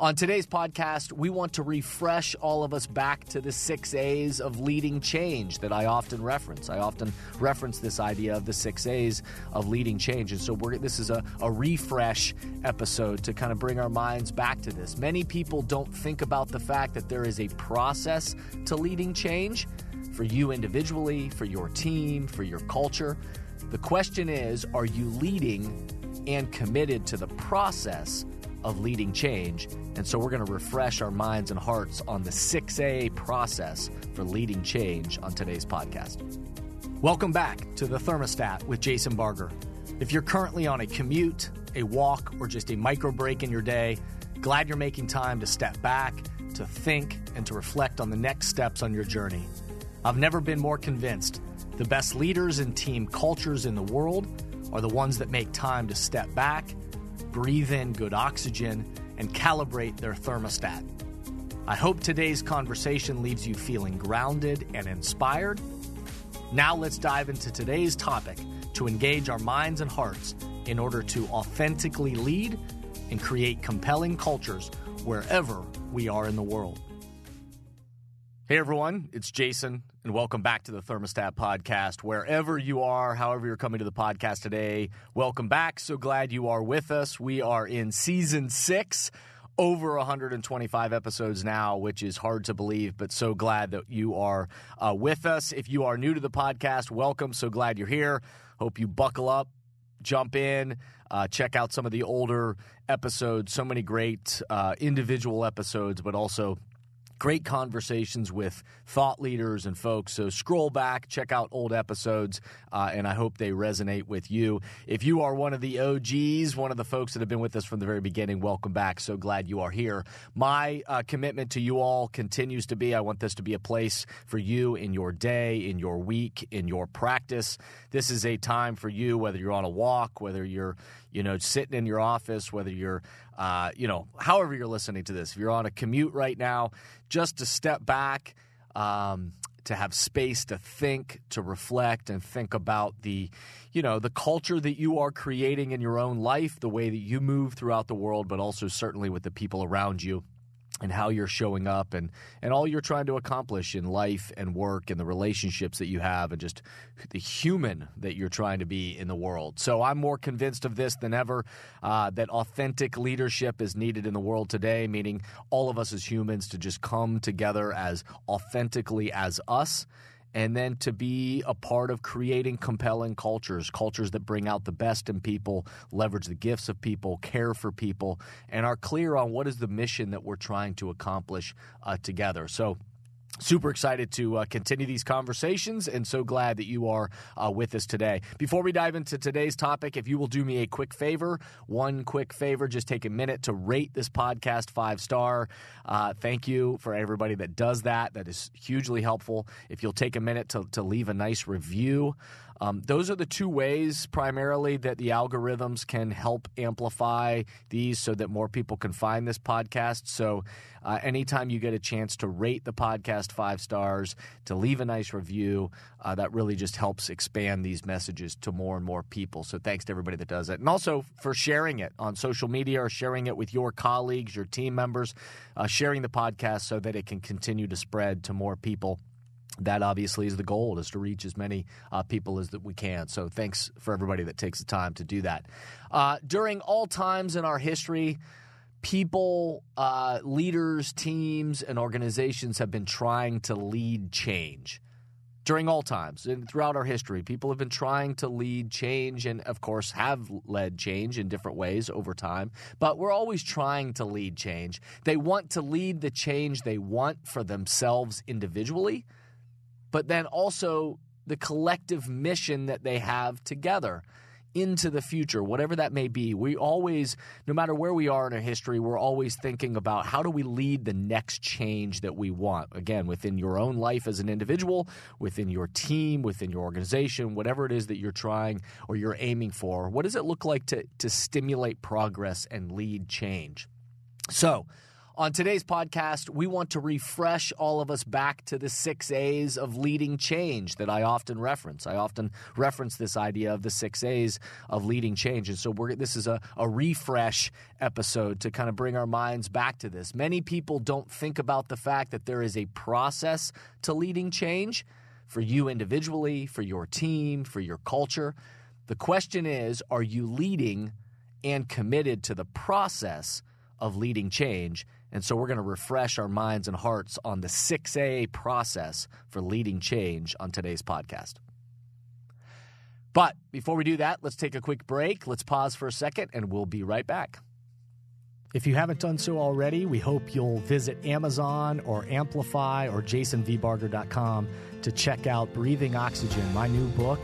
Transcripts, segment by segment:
On today's podcast, we want to refresh all of us back to the 6A's of leading change that I often reference. I often reference this idea of the 6A's of leading change. And so this is a refresh episode to kind of bring our minds back to this. Many people don't think about the fact that there is a process to leading change for you individually, for your team, for your culture. The question is, are you leading and committed to the process of leading change? And so we're going to refresh our minds and hearts on the 6A process for leading change on today's podcast. Welcome back to The Thermostat with Jason Barger. If you're currently on a commute, a walk, or just a micro break in your day, glad you're making time to step back, to think, and to reflect on the next steps on your journey. I've never been more convinced the best leaders and team cultures in the world are the ones that make time to step back, breathe in good oxygen, and calibrate their thermostat. I hope today's conversation leaves you feeling grounded and inspired. Now let's dive into today's topic to engage our minds and hearts in order to authentically lead and create compelling cultures wherever we are in the world. Hey everyone, it's Jason, and welcome back to the Thermostat Podcast. Wherever you are, however you're coming to the podcast today, welcome back. So glad you are with us. We are in Season 6, over 125 episodes now, which is hard to believe, but so glad that you are with us. If you are new to the podcast, welcome. So glad you're here. Hope you buckle up, jump in, check out some of the older episodes. So many great individual episodes, but also great conversations with thought leaders and folks. So scroll back, check out old episodes, and I hope they resonate with you. If you are one of the OGs, one of the folks that have been with us from the very beginning, welcome back. So glad you are here. My commitment to you all continues to be, I want this to be a place for you in your day, in your week, in your practice. This is a time for you, whether you're on a walk, whether you're sitting in your office, whether you're, however you're listening to this. If you're on a commute right now, just to step back, to have space to think, to reflect, and think about the culture that you are creating in your own life, the way that you move throughout the world, but also certainly with the people around you, and how you're showing up and all you're trying to accomplish in life and work and the relationships that you have and just the human that you're trying to be in the world. So I'm more convinced of this than ever, that authentic leadership is needed in the world today, meaning all of us as humans to just come together as authentically as us, and then to be a part of creating compelling cultures that bring out the best in people, leverage the gifts of people, care for people, and are clear on what is the mission that we're trying to accomplish together. So super excited to continue these conversations, and so glad that you are with us today. Before we dive into today's topic, if you will do me a quick favor, just take a minute to rate this podcast 5-star. Thank you for everybody that does that. That is hugely helpful. If you'll take a minute to leave a nice review. Those are the two ways primarily that the algorithms can help amplify these so that more people can find this podcast. So anytime you get a chance to rate the podcast 5 stars, to leave a nice review, that really just helps expand these messages to more and more people. So thanks to everybody that does it. And also for sharing it on social media or sharing it with your colleagues, your team members, sharing the podcast so that it can continue to spread to more people. That obviously is the goal, is to reach as many people as that we can. So thanks for everybody that takes the time to do that. During all times in our history, people, leaders, teams, and organizations have been trying to lead change. During all times and throughout our history, people have been trying to lead change and, of course, have led change in different ways over time. But we're always trying to lead change. They want to lead the change they want for themselves individually, but then also the collective mission that they have together into the future, whatever that may be. We always, no matter where we are in our history, we're always thinking about how do we lead the next change that we want. Again, within your own life as an individual, within your team, within your organization, whatever it is that you're trying or you're aiming for, what does it look like to stimulate progress and lead change? So On today's podcast, we want to refresh all of us back to the 6A's of leading change that I often reference. I often reference this idea of the 6A's of leading change. And so this is a refresh episode to kind of bring our minds back to this. Many people don't think about the fact that there is a process to leading change for you individually, for your team, for your culture. The question is, are you leading and committed to the process of leading change? And so we're going to refresh our minds and hearts on the 6A process for leading change on today's podcast. But before we do that, let's take a quick break. Let's pause for a second, and we'll be right back. If you haven't done so already, we hope you'll visit Amazon or Amplify or jasonvbarger.com to check out Breathing Oxygen, my new book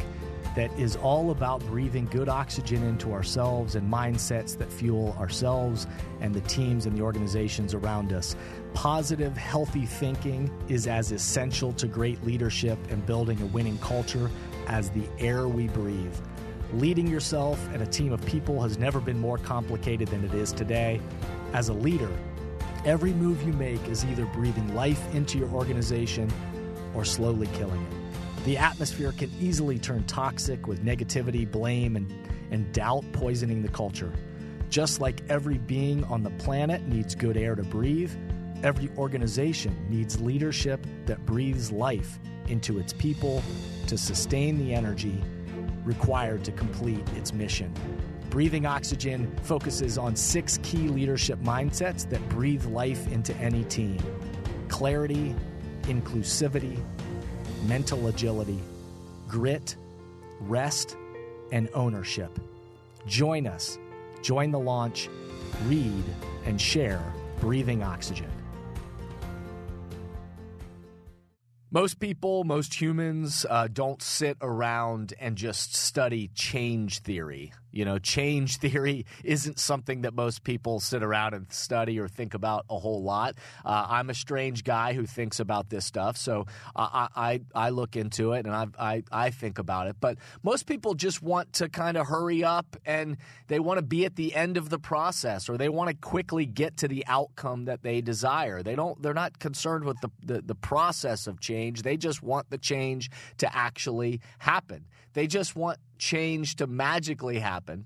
that is all about breathing good oxygen into ourselves and mindsets that fuel ourselves and the teams and the organizations around us. Positive, healthy thinking is as essential to great leadership and building a winning culture as the air we breathe. Leading yourself and a team of people has never been more complicated than it is today. As a leader, every move you make is either breathing life into your organization or slowly killing it. The atmosphere can easily turn toxic with negativity, blame, and doubt poisoning the culture. Just like every being on the planet needs good air to breathe, every organization needs leadership that breathes life into its people to sustain the energy required to complete its mission. Breathing Oxygen focuses on 6 key leadership mindsets that breathe life into any team: clarity, inclusivity, mental agility, grit, rest, and ownership. Join us. Join the launch. Read and share Breathing Oxygen. Most people, most humans don't sit around and just study change theory. You know, change theory isn't something that most people sit around and study or think about a whole lot. I'm a strange guy who thinks about this stuff, so I look into it and I think about it. But most people just want to kind of hurry up and they want to be at the end of the process, or they want to quickly get to the outcome that they desire. They're not concerned with the process of change. They just want the change to actually happen. They just want change to magically happen.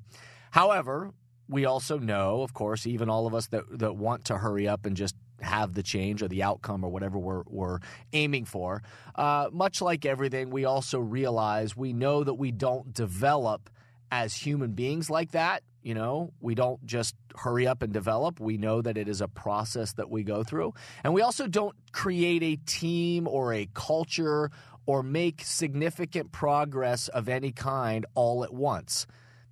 However, we also know, of course, even all of us that want to hurry up and just have the change or the outcome or whatever we're aiming for, much like everything, we also realize, we know that we don't develop as human beings like that. You know, we don't just hurry up and develop. We know that it is a process that we go through. And we also don't create a team or a culture or make significant progress of any kind all at once.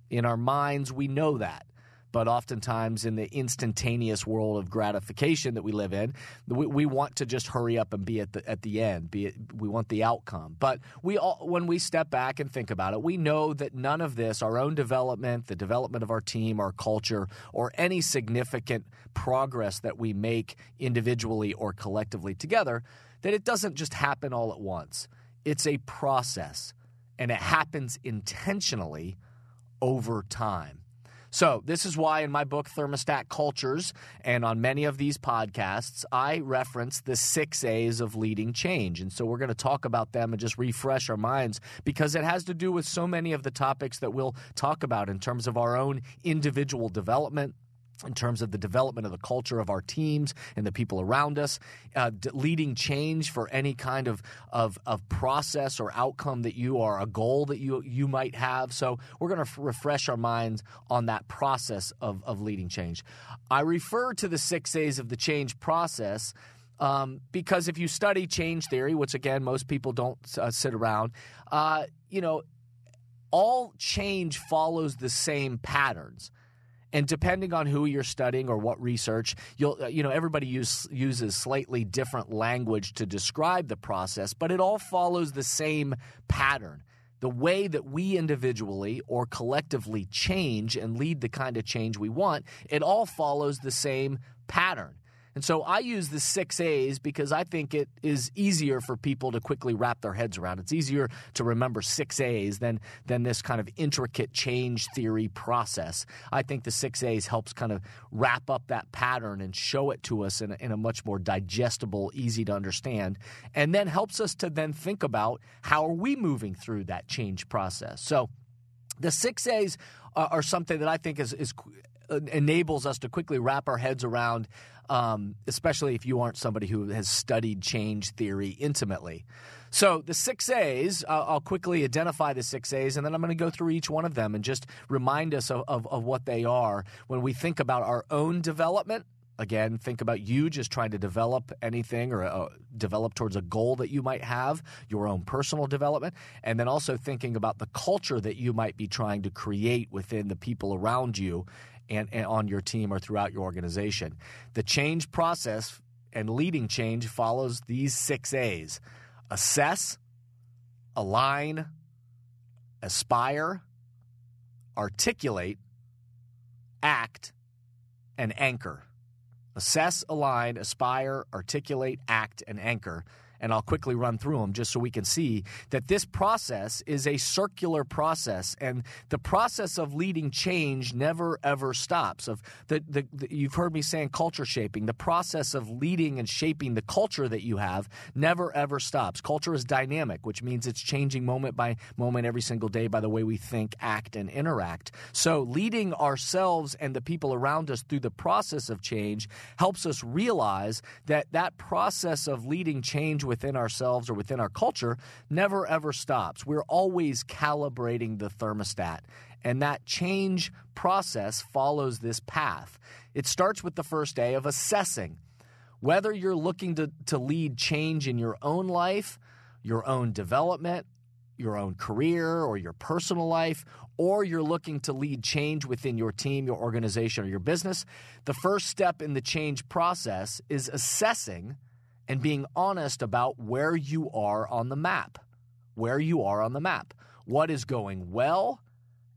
In our minds, we know that. But oftentimes in the instantaneous world of gratification that we live in, we want to just hurry up and be at the end. We want the outcome. But when we step back and think about it, we know that none of this, our own development, the development of our team, our culture, or any significant progress that we make individually or collectively together, that it doesn't just happen all at once. It's a process, and it happens intentionally over time. So this is why in my book, Thermostat Cultures, and on many of these podcasts, I reference the 6A's of leading change. And so we're going to talk about them and just refresh our minds, because it has to do with so many of the topics that we'll talk about in terms of our own individual development, in terms of the development of the culture of our teams and the people around us, leading change for any kind of process or outcome that you are, a goal that you might have. So we're going to refresh our minds on that process of leading change. I refer to the 6A's of the change process because if you study change theory, which again most people don't sit around, all change follows the same patterns. And depending on who you're studying or what research, everybody uses slightly different language to describe the process, but it all follows the same pattern. The way that we individually or collectively change and lead the kind of change we want, it all follows the same pattern. And so I use the 6A's because I think it is easier for people to quickly wrap their heads around. It's easier to remember 6A's than this kind of intricate change theory process. I think the 6A's helps kind of wrap up that pattern and show it to us in a much more digestible, easy to understand, and then helps us to then think about how are we moving through that change process. So the 6A's are something that I think is enables us to quickly wrap our heads around, especially if you aren't somebody who has studied change theory intimately. So the 6A's, I'll quickly identify the 6A's, and then I'm going to go through each one of them and just remind us of what they are. When we think about our own development, again, think about you just trying to develop anything or develop towards a goal that you might have, your own personal development, and then also thinking about the culture that you might be trying to create within the people around you and on your team or throughout your organization. The change process and leading change follows these 6A's. Assess, align, aspire, articulate, act, and anchor. Assess, align, aspire, articulate, act, and anchor. And I'll quickly run through them just so we can see that this process is a circular process, and the process of leading change never, ever stops. You've heard me saying culture shaping. The process of leading and shaping the culture that you have never, ever stops. Culture is dynamic, which means it's changing moment by moment every single day by the way we think, act, and interact. So leading ourselves and the people around us through the process of change helps us realize that that process of leading change within ourselves or within our culture never, ever stops. We're always calibrating the thermostat, and that change process follows this path. It starts with the first A of assessing. Whether you're looking to lead change in your own life, your own development, your own career, or your personal life, or you're looking to lead change within your team, your organization, or your business, the first step in the change process is assessing and being honest about where you are on the map. Where you are on the map. What is going well,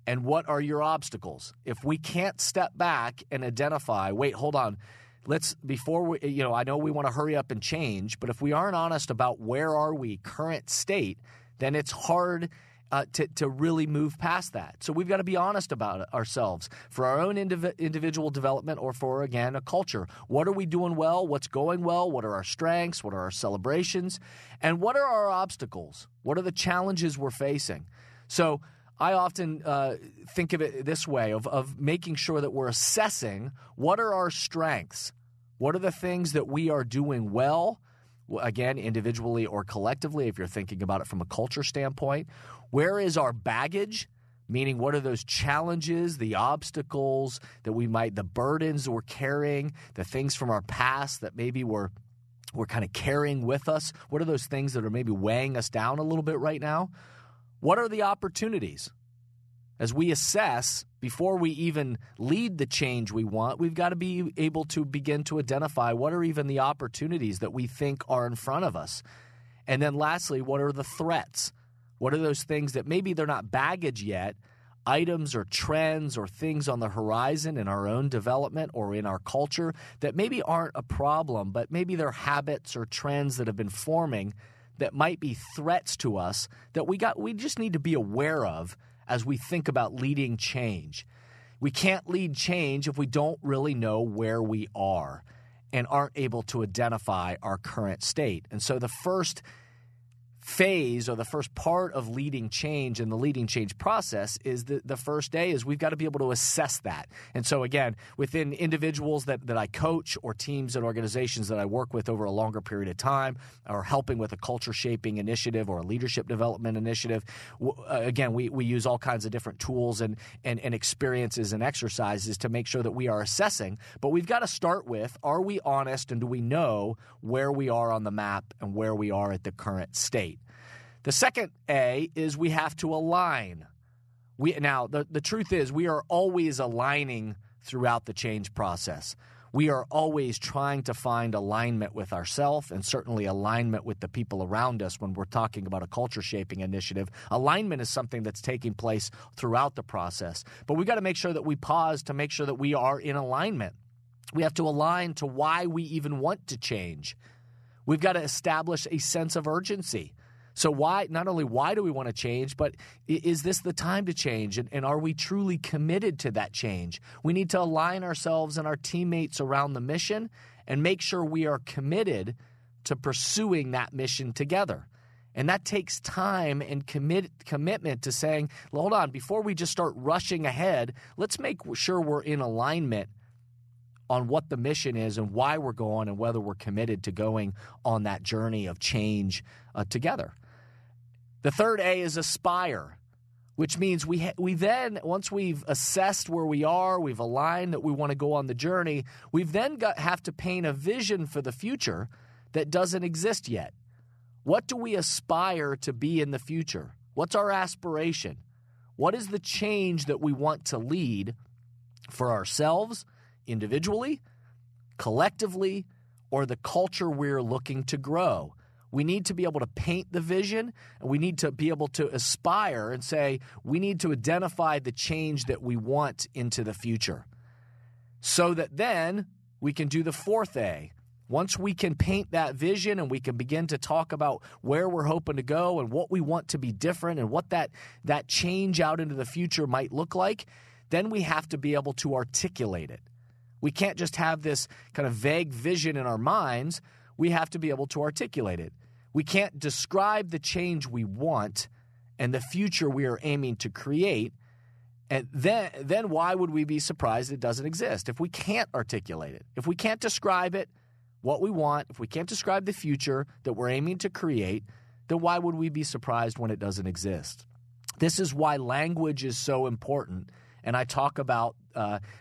and what are your obstacles? If we can't step back and identify, wait, hold on, I know we want to hurry up and change, but if we aren't honest about where are we, current state, then it's hard to really move past that. So we've got to be honest about it ourselves for our own individual development or for, again, a culture. What are we doing well? What's going well? What are our strengths? What are our celebrations? And what are our obstacles? What are the challenges we're facing? So I often think of it this way, of making sure that we're assessing what are our strengths? What are the things that we are doing well? Again, individually or collectively, if you're thinking about it from a culture standpoint. Where is our baggage? Meaning, what are those challenges, the obstacles the burdens we're carrying, the things from our past that maybe we're kind of carrying with us? What are those things that are maybe weighing us down a little bit right now? What are the opportunities? As we assess, before we even lead the change we want, we've got to be able to begin to identify what are even the opportunities that we think are in front of us. And then lastly, what are the threats? What are those things that maybe they're not baggage yet, items or trends or things on the horizon in our own development or in our culture that maybe aren't a problem, but maybe they're habits or trends that have been forming that might be threats to us that we just need to be aware of as we think about leading change. We can't lead change if we don't really know where we are and aren't able to identify our current state. And so the first phase or the first part of leading change in the leading change process is the first day is we've got to be able to assess that. And so again, within individuals that I coach or teams and organizations that I work with over a longer period of time or helping with a culture shaping initiative or a leadership development initiative, again, we use all kinds of different tools and experiences and exercises to make sure that we are assessing. But we've got to start with, are we honest and do we know where we are on the map and where we are at the current state? The second A is we have to align. The truth is we are always aligning throughout the change process. We are always trying to find alignment with ourselves and certainly alignment with the people around us when we're talking about a culture shaping initiative. Alignment is something that's taking place throughout the process. But we've got to make sure that we pause to make sure that we are in alignment. We have to align to why we even want to change. We've got to establish a sense of urgency. So not only why do we want to change, but is this the time to change? And are we truly committed to that change? We need to align ourselves and our teammates around the mission and make sure we are committed to pursuing that mission together. And that takes time and commitment to saying, well, hold on, before we just start rushing ahead, let's make sure we're in alignment on what the mission is and why we're going and whether we're committed to going on that journey of change together. The third A is aspire, which means we then, once we've assessed where we are, we've aligned that we want to go on the journey, we've then have to paint a vision for the future that doesn't exist yet. What do we aspire to be in the future? What's our aspiration? What is the change that we want to lead for ourselves, individually, collectively, or the culture we're looking to grow? We need to be able to paint the vision, and we need to be able to aspire and say, we need to identify the change that we want into the future. So that then we can do the fourth A. Once we can paint that vision and we can begin to talk about where we're hoping to go and what we want to be different and what that change out into the future might look like, then we have to be able to articulate it. We can't just have this kind of vague vision in our minds. We have to be able to articulate it. We can't describe the change we want and the future we are aiming to create, and then why would we be surprised it doesn't exist? If we can't articulate it, if we can't describe it, what we want, if we can't describe the future that we're aiming to create, then why would we be surprised when it doesn't exist? This is why language is so important, and I talk about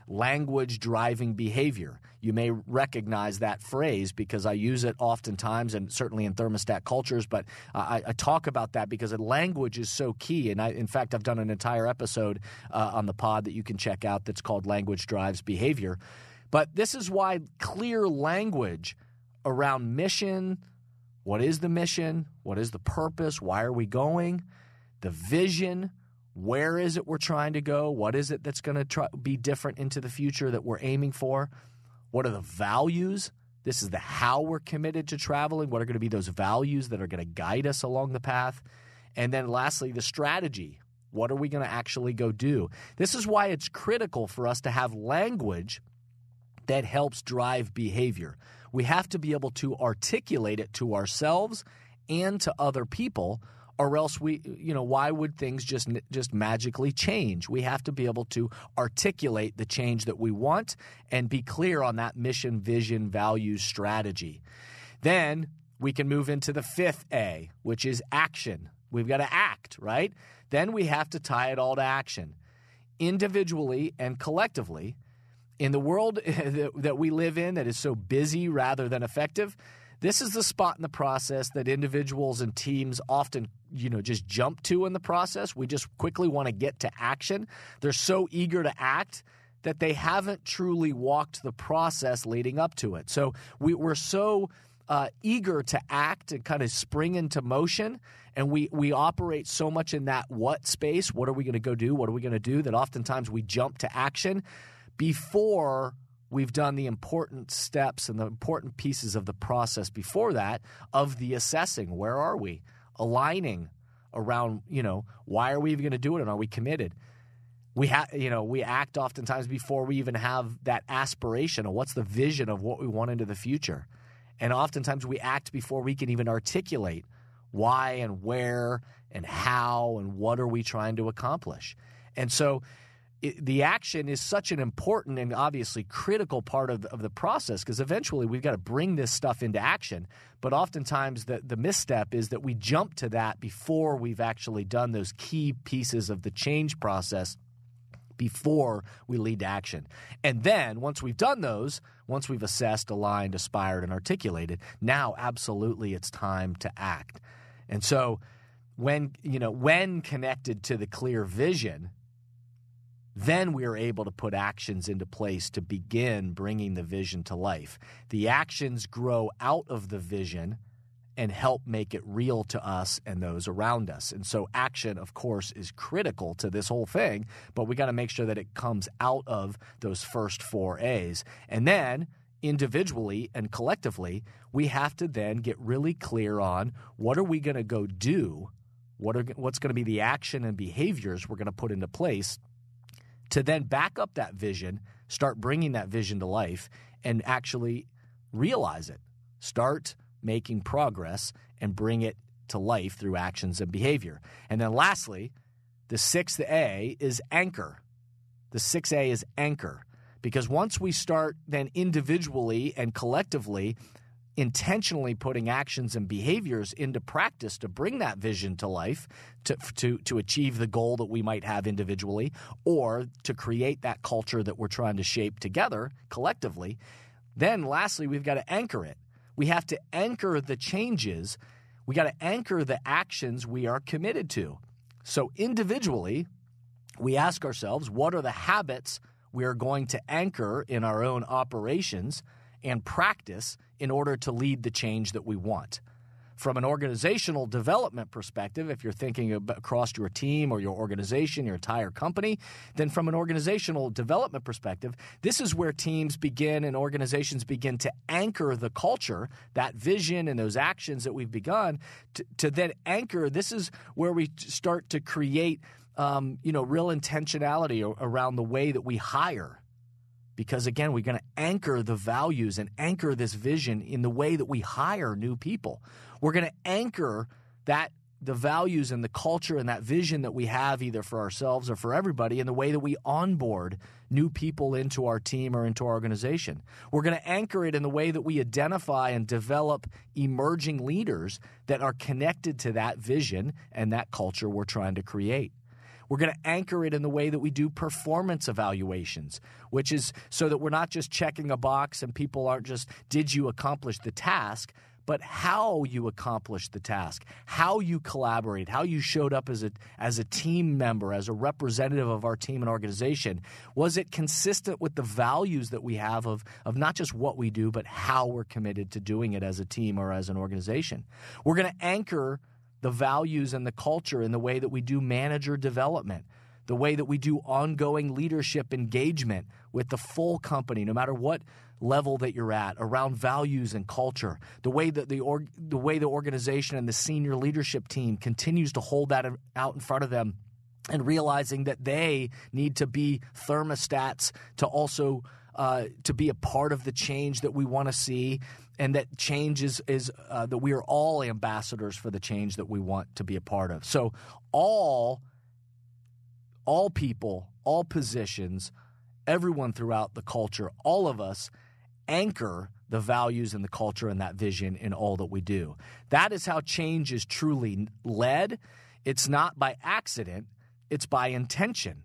language driving behavior. You may recognize that phrase because I use it oftentimes and certainly in thermostat cultures, but I talk about that because language is so key. And in fact, I've done an entire episode on the pod that you can check out that's called Language Drives Behavior. But this is why clear language around mission, what is the mission, what is the purpose, why are we going, the vision, where is it we're trying to go, what is it that's going to be different into the future that we're aiming for, what are the values, this is the how we're committed to traveling, what are going to be those values that are going to guide us along the path, and then lastly, the strategy. What are we going to actually go do? This is why it's critical for us to have language that helps drive behavior. We have to be able to articulate it to ourselves and to other people, or else why would things just magically change? We have to be able to articulate the change that we want and be clear on that mission, vision, values, strategy. Then we can move into the fifth A, which is action. We've got to act, right? Then we have to tie it all to action. Individually and collectively, in the world that we live in that is so busy rather than effective, this is the spot in the process that individuals and teams often, just jump to in the process. We just quickly want to get to action. They're so eager to act that they haven't truly walked the process leading up to it. So we're so eager to act and kind of spring into motion, and we operate so much in that what space, what are we going to go do, what are we going to do, that oftentimes we jump to action before we've done the important steps and the important pieces of the process before that of the assessing. Where are we? Aligning around, why are we even going to do it and are we committed? We act oftentimes before we even have that aspiration of what's the vision of what we want into the future. And oftentimes we act before we can even articulate why and where and how and what are we trying to accomplish. And so the action is such an important and obviously critical part of the process, because eventually we've got to bring this stuff into action. But oftentimes the misstep is that we jump to that before we've actually done those key pieces of the change process before we lead to action. And then once we've done those, once we've assessed, aligned, aspired, and articulated, now absolutely it's time to act. And so when connected to the clear vision, then we are able to put actions into place to begin bringing the vision to life. The actions grow out of the vision and help make it real to us and those around us. And so action, of course, is critical to this whole thing, but we got to make sure that it comes out of those first 4 A's. And then individually and collectively, we have to then get really clear on what are we going to go do, what's going to be the action and behaviors we're going to put into place to then back up that vision, start bringing that vision to life, and actually realize it. Start making progress and bring it to life through actions and behavior. And then lastly, the 6th A is anchor. The 6A is anchor. Because once we start then individually and collectively intentionally putting actions and behaviors into practice to bring that vision to life, to achieve the goal that we might have individually, or to create that culture that we're trying to shape together collectively, then lastly, we've got to anchor it. We have to anchor the changes. We got to anchor the actions we are committed to. So individually, we ask ourselves, what are the habits we are going to anchor in our own operations and practice in order to lead the change that we want? From an organizational development perspective, if you're thinking across your team or your organization, your entire company, then from an organizational development perspective, this is where teams begin and organizations begin to anchor the culture, that vision and those actions that we've begun to then anchor. This is where we start to create real intentionality around the way that we hire. Because, again, we're going to anchor the values and anchor this vision in the way that we hire new people. We're going to anchor the values and the culture and that vision that we have either for ourselves or for everybody in the way that we onboard new people into our team or into our organization. We're going to anchor it in the way that we identify and develop emerging leaders that are connected to that vision and that culture we're trying to create. We're going to anchor it in the way that we do performance evaluations, which is so that we're not just checking a box and people aren't just, did you accomplish the task, but how you accomplished the task, how you collaborate, how you showed up as a team member, as a representative of our team and organization. Was it consistent with the values that we have of not just what we do, but how we're committed to doing it as a team or as an organization? We're going to anchor the values and the culture in the way that we do manager development, the way that we do ongoing leadership engagement with the full company, no matter what level that you're at, around values and culture, the way that the organization and the senior leadership team continues to hold that out in front of them, and realizing that they need to be thermostats to also to be a part of the change that we want to see. And that change is that we are all ambassadors for the change that we want to be a part of. So all people, all positions, everyone throughout the culture, all of us anchor the values and the culture and that vision in all that we do. That is how change is truly led. It's not by accident. It's by intention.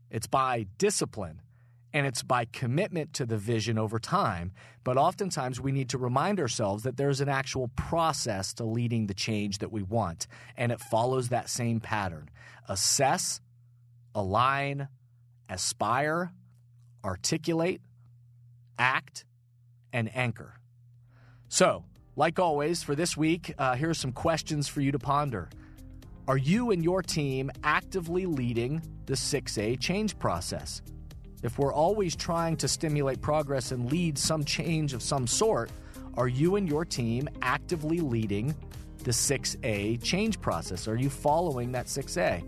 It's by discipline. And it's by commitment to the vision over time. But oftentimes we need to remind ourselves that there's an actual process to leading the change that we want. And it follows that same pattern. Assess, align, aspire, articulate, act, and anchor. So, like always, for this week, here are some questions for you to ponder. Are you and your team actively leading the 6A change process? If we're always trying to stimulate progress and lead some change of some sort, are you and your team actively leading the 6A change process? Are you following that 6A?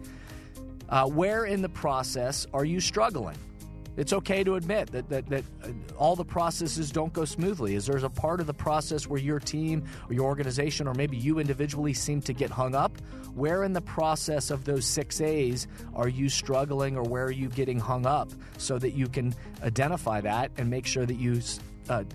Where in the process are you struggling? It's okay to admit that all the processes don't go smoothly. Is there a part of the process where your team or your organization or maybe you individually seem to get hung up? Where in the process of those 6A's are you struggling, or where are you getting hung up, so that you can identify that and make sure that you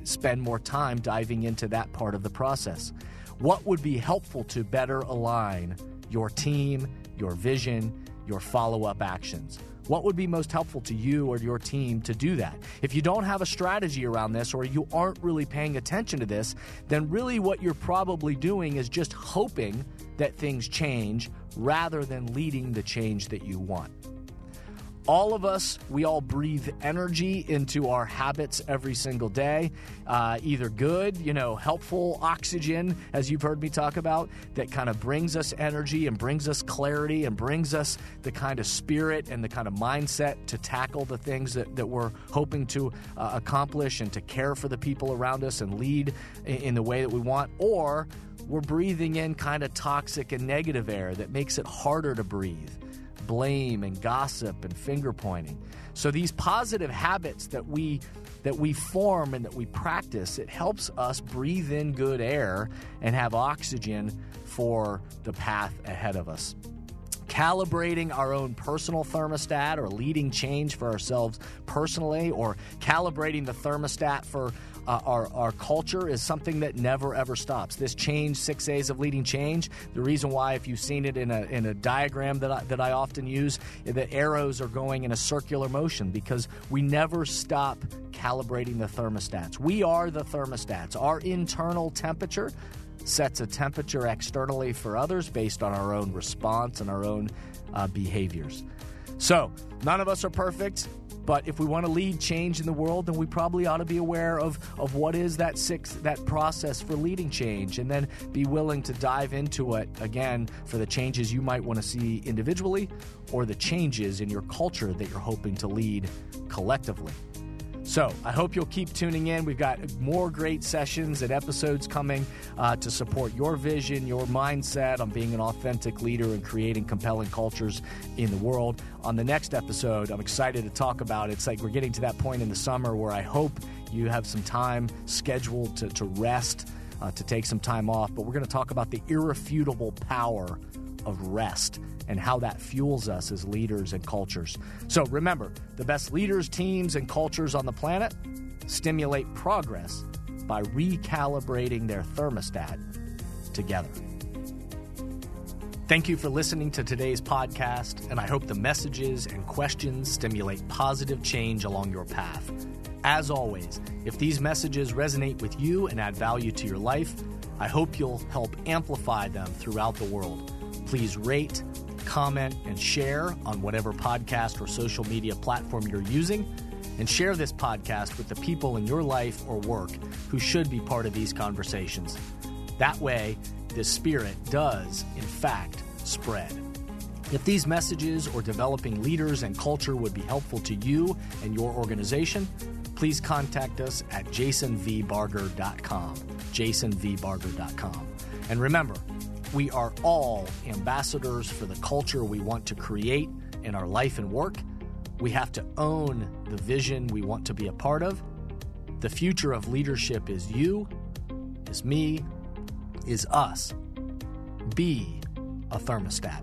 spend more time diving into that part of the process? What would be helpful to better align your team, your vision, your follow-up actions? What would be most helpful to you or your team to do that? If you don't have a strategy around this, or you aren't really paying attention to this, then really what you're probably doing is just hoping that things change rather than leading the change that you want. All of us, we all breathe energy into our habits every single day, either good, helpful oxygen, as you've heard me talk about, that kind of brings us energy and brings us clarity and brings us the kind of spirit and the kind of mindset to tackle the things that we're hoping to accomplish and to care for the people around us and lead in the way that we want. Or we're breathing in kind of toxic and negative air that makes it harder to breathe. Blame and gossip and finger pointing. So these positive habits that we form and that we practice, it helps us breathe in good air and have oxygen for the path ahead of us. Calibrating our own personal thermostat or leading change for ourselves personally, or calibrating the thermostat for our culture is something that never ever stops. This change, 6A's of leading change, the reason why, if you've seen it in a diagram that I often use, the arrows are going in a circular motion because we never stop calibrating the thermostats. We are the thermostats. Our internal temperature sets a temperature externally for others based on our own response and our own behaviors. So none of us are perfect, but if we want to lead change in the world, then we probably ought to be aware of what is that process for leading change, and then be willing to dive into it again for the changes you might want to see individually or the changes in your culture that you're hoping to lead collectively. So I hope you'll keep tuning in. We've got more great sessions and episodes coming to support your vision, your mindset on being an authentic leader and creating compelling cultures in the world. On the next episode, I'm excited to talk about, it's like we're getting to that point in the summer where I hope you have some time scheduled to rest, to take some time off. But we're going to talk about the irrefutable power of rest and how that fuels us as leaders and cultures. So remember, the best leaders, teams, and cultures on the planet stimulate progress by recalibrating their thermostat together. Thank you for listening to today's podcast, and I hope the messages and questions stimulate positive change along your path. As always, if these messages resonate with you and add value to your life, I hope you'll help amplify them throughout the world. Please rate, comment, and share on whatever podcast or social media platform you're using, and share this podcast with the people in your life or work who should be part of these conversations. That way, this spirit does, in fact, spread. If these messages or developing leaders and culture would be helpful to you and your organization, please contact us at jasonvbarger.com, jasonvbarger.com. And remember, we are all ambassadors for the culture we want to create in our life and work. We have to own the vision we want to be a part of. The future of leadership is you, is me, is us. Be a thermostat.